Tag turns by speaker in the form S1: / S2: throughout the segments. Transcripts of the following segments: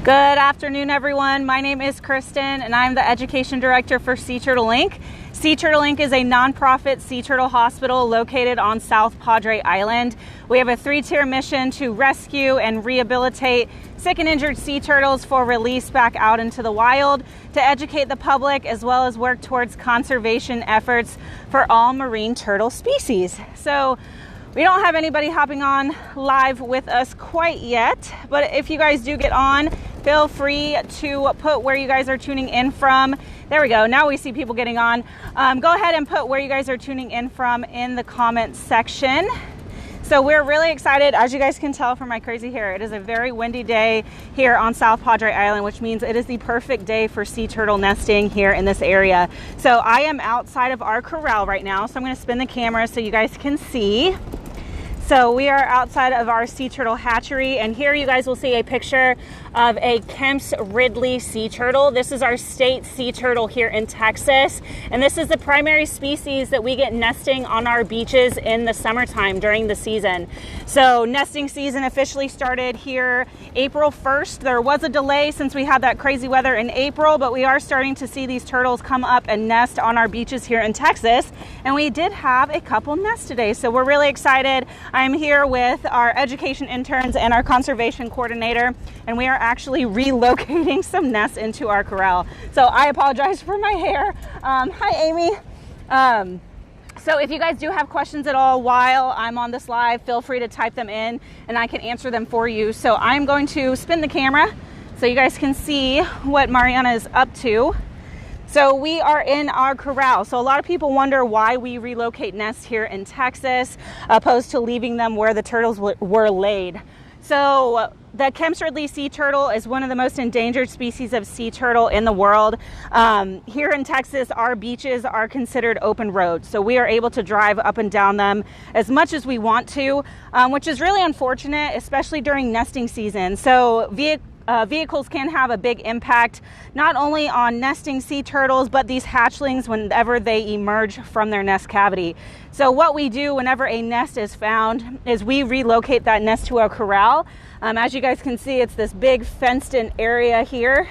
S1: Good afternoon, everyone. My name is Kristen, and I'm the Education Director for Sea Turtle Inc. Sea Turtle Inc. is a nonprofit sea turtle hospital located on South Padre Island. We have a 3-tier mission to rescue and rehabilitate sick and injured sea turtles for release back out into the wild, to educate the public, as well as work towards conservation efforts for all marine turtle species. So we don't have anybody hopping on live with us quite yet, but if you guys do get on, feel free to put where you guys are tuning in from. There we go. Now we see people getting on. Go ahead and put where you guys are tuning in from in the comment section. So we're really excited. As you guys can tell from my crazy hair, it is a very windy day here on South Padre Island, which means it is the perfect day for sea turtle nesting here in this area. So I am outside of our corral right now. So I'm going to spin the camera so you guys can see. So we are outside of our sea turtle hatchery, and here you guys will see a picture of a Kemp's Ridley sea turtle. This is our state sea turtle here in Texas, and this is the primary species that we get nesting on our beaches in the summertime during the season. So nesting season officially started here April 1st. There was a delay since we had that crazy weather in April, but we are starting to see these turtles come up and nest on our beaches here in Texas, and we did have a couple nests today, so we're really excited. I'm here with our education interns and our conservation coordinator, and we are actually relocating some nests into our corral. So I apologize for my hair. Hi, Amy. So if you guys do have questions at all while I'm on this live, feel free to type them in and I can answer them for you. So I'm going to spin the camera so you guys can see what Mariana is up to. So we are in our corral. So a lot of people wonder why we relocate nests here in Texas opposed to leaving them where the turtles were laid. So the Kemp's Ridley sea turtle is one of the most endangered species of sea turtle in the world. Here in Texas, our beaches are considered open roads. So we are able to drive up and down them as much as we want to, which is really unfortunate, especially during nesting season. So vehicles can have a big impact, not only on nesting sea turtles, but these hatchlings whenever they emerge from their nest cavity. So what we do whenever a nest is found is we relocate that nest to a corral. As you guys can see, it's this big fenced-in area here.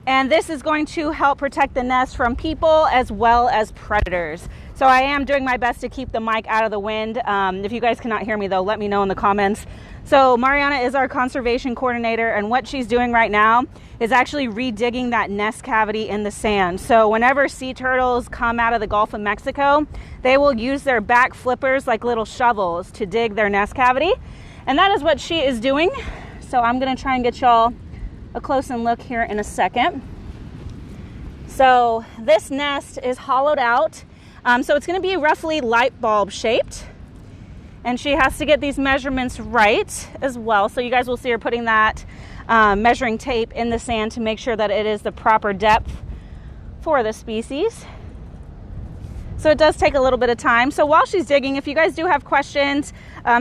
S1: And this is going to help protect the nest from people as well as predators. So I am doing my best to keep the mic out of the wind. If you guys cannot hear me though, let me know in the comments. So Mariana is our conservation coordinator, and what she's doing right now is actually redigging that nest cavity in the sand. So whenever sea turtles come out of the Gulf of Mexico, they will use their back flippers like little shovels to dig their nest cavity. And that is what she is doing. So I'm gonna try and get y'all a close-in look here in a second. So this nest is hollowed out. So it's going to be roughly light bulb shaped, and she has to get these measurements right as well. So you guys will see her putting that measuring tape in the sand to make sure that it is the proper depth for the species. So it does take a little bit of time. So while she's digging, if you guys do have questions,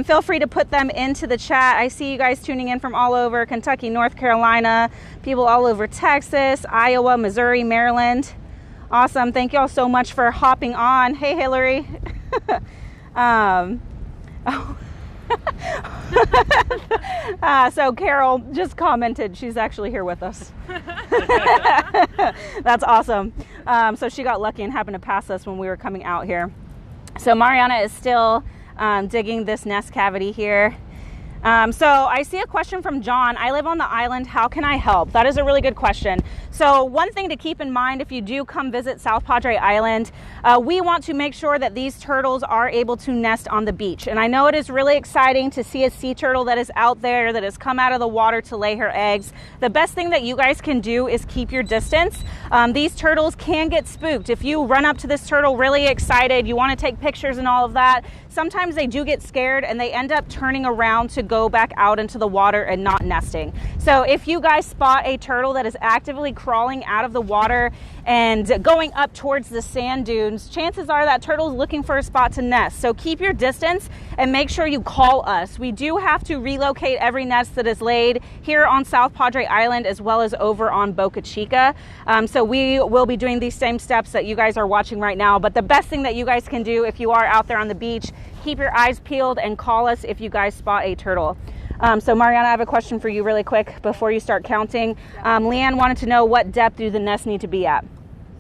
S1: feel free to put them into the chat. I see you guys tuning in from all over Kentucky, North Carolina, people all over Texas, Iowa, Missouri, Maryland. Awesome. Thank you all so much for hopping on. Hey, Hillary. So Carol just commented she's actually here with us. That's awesome. So she got lucky and happened to pass us when we were coming out here. So Mariana is still digging this nest cavity here. So I see a question from John. I live on the island. How can I help? That is a really good question. So one thing to keep in mind if you do come visit South Padre Island, we want to make sure that these turtles are able to nest on the beach. And I know it is really exciting to see a sea turtle that is out there, that has come out of the water to lay her eggs. The best thing that you guys can do is keep your distance. These turtles can get spooked. If you run up to this turtle really excited, you want to take pictures and all of that, sometimes they do get scared and they end up turning around to go back out into the water and not nesting. So if you guys spot a turtle that is actively crawling out of the water and going up towards the sand dunes, chances are that turtle's looking for a spot to nest. So keep your distance and make sure you call us. We do have to relocate every nest that is laid here on South Padre Island as well as over on Boca Chica. So we will be doing these same steps that you guys are watching right now. But the best thing that you guys can do if you are out there on the beach, keep your eyes peeled and call us if you guys spot a turtle. So Mariana, I have a question for you really quick before you start counting. Leanne wanted to know, what depth do the nests need to be at?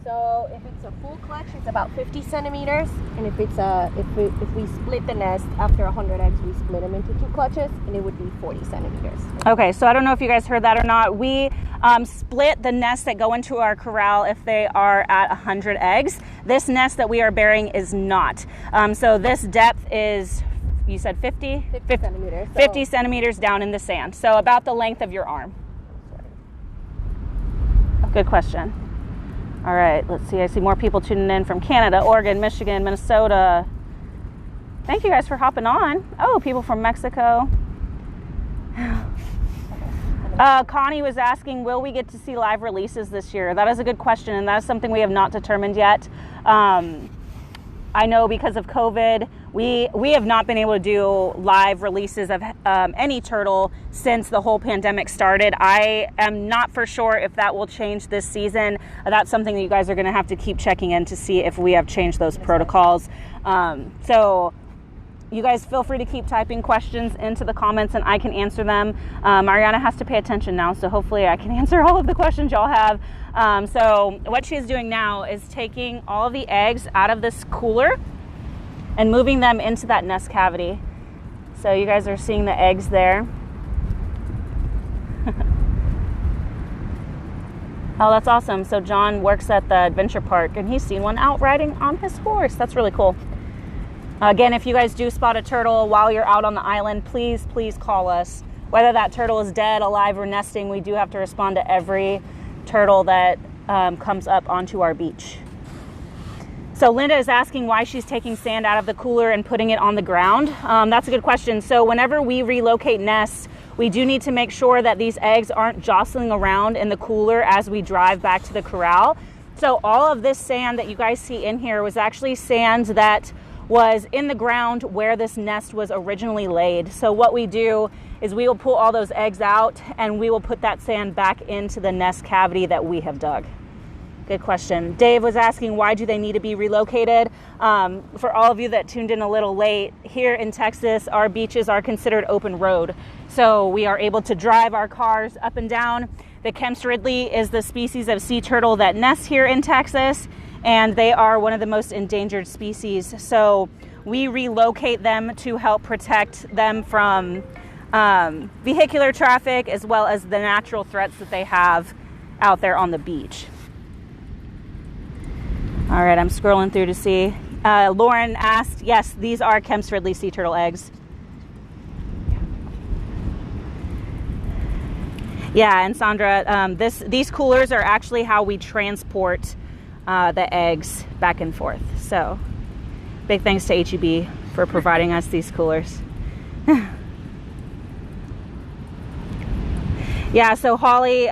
S2: So if it's a full clutch, it's about 50 centimeters. And if it's if we split the nest after 100 eggs, we split them into 2 clutches, and it would be 40 centimeters.
S1: Okay, so I don't know if you guys heard that or not. We split the nests that go into our corral if they are at 100 eggs. This nest that we are bearing is not. So this depth is, you said 50
S2: centimeters.
S1: 50 centimeters down in the sand. So about the length of your arm. Good question. All right, let's see. I see more people tuning in from Canada, Oregon, Michigan, Minnesota. Thank you guys for hopping on. Oh, people from Mexico. Connie was asking, will we get to see live releases this year? That is a good question, and that is something we have not determined yet. I know because of COVID, we have not been able to do live releases of any turtle since the whole pandemic started. I am not for sure if that will change this season. That's something that you guys are going to have to keep checking in to see if we have changed those protocols. So you guys feel free to keep typing questions into the comments and I can answer them. Mariana has to pay attention now, so hopefully I can answer all of the questions y'all have. So what she is doing now is taking all of the eggs out of this cooler and moving them into that nest cavity. So you guys are seeing the eggs there. Oh, that's awesome. So John works at the adventure park and he's seen one out riding on his horse. That's really cool. Again, if you guys do spot a turtle while you're out on the island, please call us. Whether that turtle is dead, alive, or nesting, we do have to respond to every turtle that comes up onto our beach. So Linda is asking why she's taking sand out of the cooler and putting it on the ground. That's a good question. So whenever we relocate nests, we do need to make sure that these eggs aren't jostling around in the cooler as we drive back to the corral. So all of this sand that you guys see in here was actually sand that was in the ground where this nest was originally laid. So what we do is we will pull all those eggs out and we will put that sand back into the nest cavity that we have dug. Good question. Dave was asking, why do they need to be relocated? For all of you that tuned in a little late, here in Texas, our beaches are considered open road. So we are able to drive our cars up and down. The Kemp's Ridley is the species of sea turtle that nests here in Texas, and they are one of the most endangered species. So we relocate them to help protect them from vehicular traffic as well as the natural threats that they have out there on the beach. All right, I'm scrolling through to see. Lauren asked, yes, these are Kemp's Ridley sea turtle eggs. Yeah, and Sandra, these coolers are actually how we transport the eggs back and forth. So big thanks to HEB for providing us these coolers. Yeah, so Holly,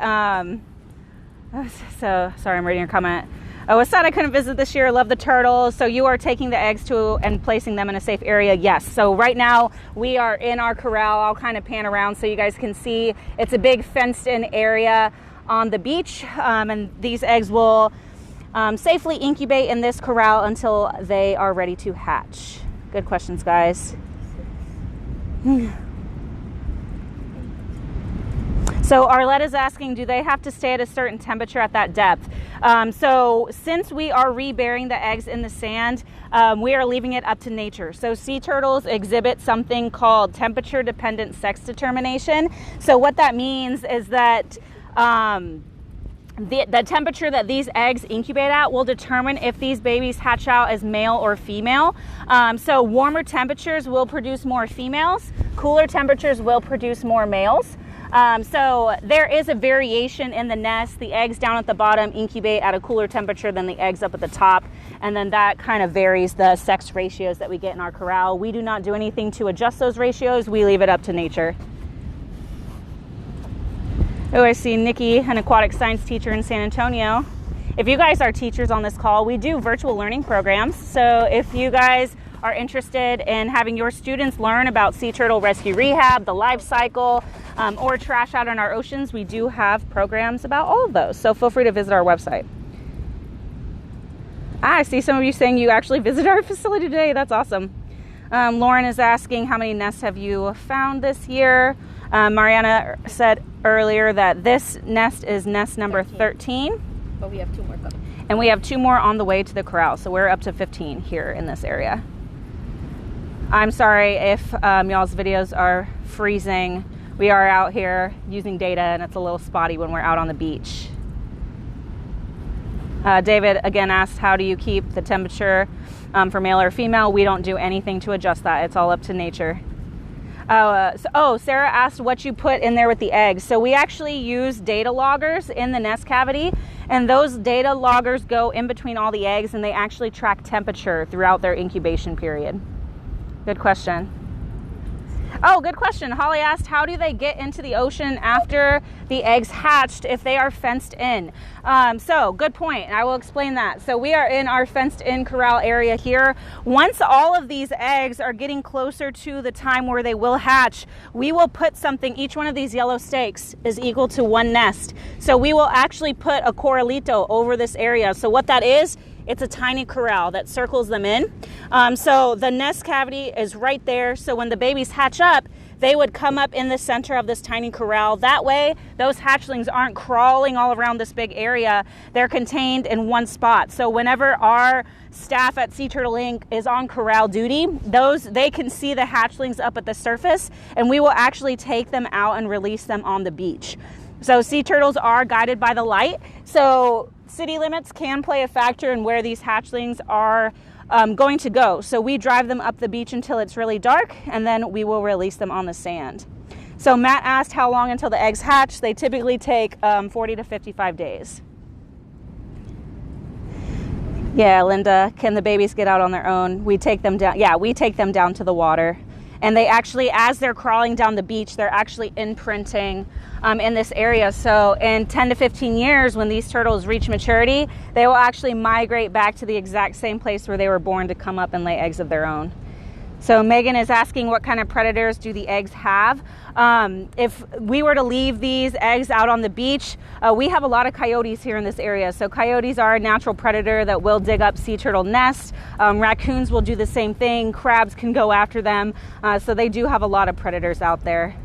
S1: so sorry, I'm reading your comment. Was sad I couldn't visit this year. Love the turtles. So you are taking the eggs to and placing them in a safe area? Yes. So right now we are in our corral. I'll kind of pan around so you guys can see. It's a big fenced in area on the beach, and these eggs will safely incubate in this corral until they are ready to hatch. Good questions, guys. So Arlette is asking, do they have to stay at a certain temperature at that depth? So since we are reburying the eggs in the sand, we are leaving it up to nature. So sea turtles exhibit something called temperature dependent sex determination. So what that means is that the temperature that these eggs incubate at will determine if these babies hatch out as male or female. So warmer temperatures will produce more females. Cooler temperatures will produce more males. So there is a variation in the nest. The eggs down at the bottom incubate at a cooler temperature than the eggs up at the top. And then that kind of varies the sex ratios that we get in our corral. We do not do anything to adjust those ratios. We leave it up to nature. Oh, I see Nikki, an aquatic science teacher in San Antonio. If you guys are teachers on this call, we do virtual learning programs. So if you guys are interested in having your students learn about sea turtle rescue rehab, the life cycle, or trash out in our oceans, we do have programs about all of those. So feel free to visit our website. I see some of you saying you actually visited our facility today. That's awesome. Lauren is asking, how many nests have you found this year? Mariana said earlier that this nest is nest number 13.
S2: But we have 2 more coming.
S1: And we have 2 more on the way to the corral. So we're up to 15 here in this area. I'm sorry if y'all's videos are freezing. We are out here using data and it's a little spotty when we're out on the beach. David again asked, how do you keep the temperature for male or female? We don't do anything to adjust that. It's all up to nature. Sarah asked what you put in there with the eggs. So we actually use data loggers in the nest cavity, and those data loggers go in between all the eggs and they actually track temperature throughout their incubation period. Good question. Oh, good question. Holly asked, how do they get into the ocean after the eggs hatched if they are fenced in? So good point. I will explain that. So we are in our fenced in corral area here. Once all of these eggs are getting closer to the time where they will hatch, we will put something, each one of these yellow stakes is equal to 1 nest. So we will actually put a corralito over this area. So what that is, it's a tiny corral that circles them in. So the nest cavity is right there. So when the babies hatch up, they would come up in the center of this tiny corral. That way, those hatchlings aren't crawling all around this big area. They're contained in one spot. So whenever our staff at Sea Turtle Inc. is on corral duty, they can see the hatchlings up at the surface, and we will actually take them out and release them on the beach. So sea turtles are guided by the light. So city limits can play a factor in where these hatchlings are going to go. So we drive them up the beach until it's really dark, and then we will release them on the sand. So Matt asked how long until the eggs hatch. They typically take 40 to 55 days. Yeah, Linda, can the babies get out on their own? We take them down. Yeah, we take them down to the water. And they actually, as they're crawling down the beach, they're actually imprinting in this area. So in 10 to 15 years, when these turtles reach maturity, they will actually migrate back to the exact same place where they were born to come up and lay eggs of their own. So Megan is asking, what kind of predators do the eggs have? If we were to leave these eggs out on the beach, we have a lot of coyotes here in this area. So coyotes are a natural predator that will dig up sea turtle nests. Raccoons will do the same thing. Crabs can go after them. So they do have a lot of predators out there.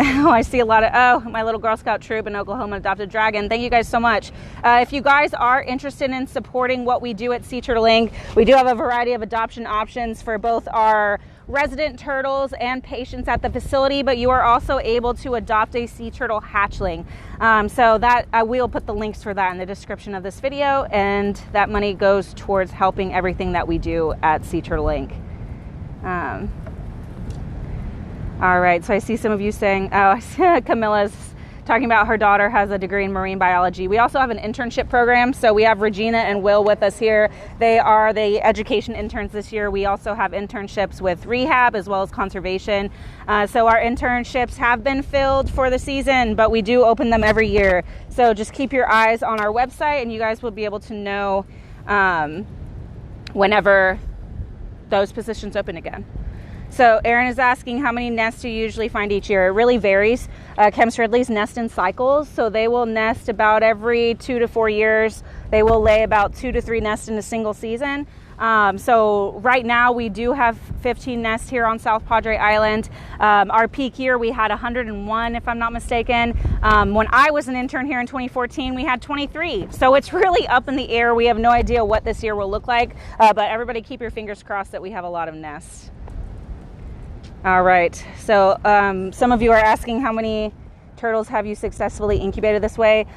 S1: Oh, I see a lot of, my little Girl Scout troop in Oklahoma adopted a dragon. Thank you guys so much. If you guys are interested in supporting what we do at Sea Turtle Inc., we do have a variety of adoption options for both our resident turtles and patients at the facility, but you are also able to adopt a sea turtle hatchling. So that I will put the links for that in the description of this video, and that money goes towards helping everything that we do at Sea Turtle Inc. All right, so I see some of you saying, Camilla's talking about her daughter has a degree in marine biology. We also have an internship program, so we have Regina and Will with us here. They are the education interns this year. We also have internships with rehab as well as conservation. So our internships have been filled for the season, but we do open them every year. So just keep your eyes on our website, and you guys will be able to know whenever those positions open again. So Erin is asking, how many nests do you usually find each year? It really varies. Kemp's Ridley's nest in cycles, so they will nest about every 2 to 4 years. They will lay about 2 to 3 nests in a single season. So right now we do have 15 nests here on South Padre Island. Our peak year we had 101, if I'm not mistaken. When I was an intern here in 2014, we had 23. So it's really up in the air. We have no idea what this year will look like, but everybody keep your fingers crossed that we have a lot of nests. All right, so some of you are asking, how many turtles have you successfully incubated this way?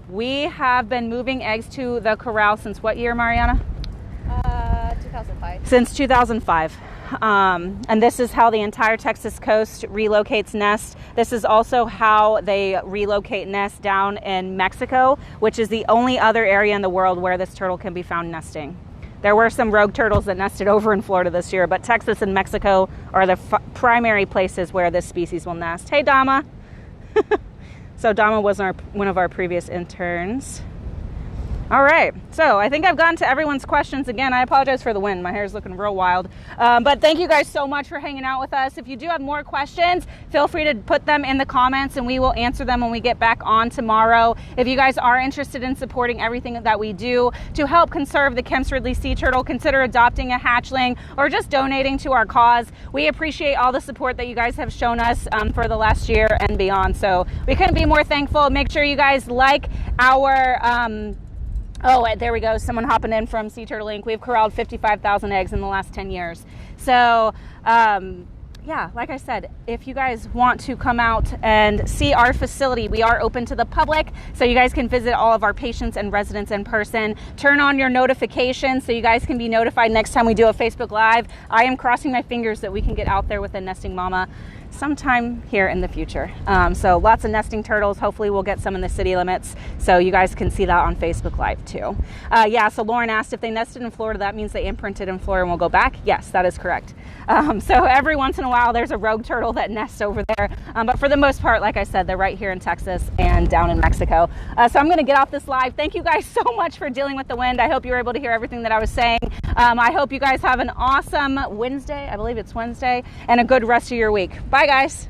S1: We have been moving eggs to the corral since what year, Mariana?
S2: 2005.
S1: Since 2005. And this is how the entire Texas coast relocates nests. This is also how they relocate nests down in Mexico, which is the only other area in the world where this turtle can be found nesting. There were some rogue turtles that nested over in Florida this year, but Texas and Mexico are the primary places where this species will nest. Hey, Dama. So Dama was one of our previous interns. All right, so I think I've gotten to everyone's questions. Again, I apologize for the wind. My hair is looking real wild. But thank you guys so much for hanging out with us. If you do have more questions, feel free to put them in the comments and we will answer them when we get back on tomorrow. If you guys are interested in supporting everything that we do to help conserve the Kemp's Ridley sea turtle, consider adopting a hatchling or just donating to our cause. We appreciate all the support that you guys have shown us for the last year and beyond. So we couldn't be more thankful. Make sure you guys like our... Oh, there we go. Someone hopping in from Sea Turtle Inc. We've corralled 55,000 eggs in the last 10 years. So, yeah, like I said, if you guys want to come out and see our facility, we are open to the public. So you guys can visit all of our patients and residents in person. Turn on your notifications so you guys can be notified next time we do a Facebook Live. I am crossing my fingers that we can get out there with a nesting mama sometime here in the future. So lots of nesting turtles. Hopefully we'll get some in the city limits so you guys can see that on Facebook Live too. Yeah, so Lauren asked if they nested in Florida, that means they imprinted in Florida and will go back. Yes, that is correct. So every once in a while there's a rogue turtle that nests over there. But for the most part, like I said, they're right here in Texas and down in Mexico. So I'm going to get off this live. Thank you guys so much for dealing with the wind. I hope you were able to hear everything that I was saying. I hope you guys have an awesome Wednesday. I believe it's Wednesday, and a good rest of your week. Bye, guys.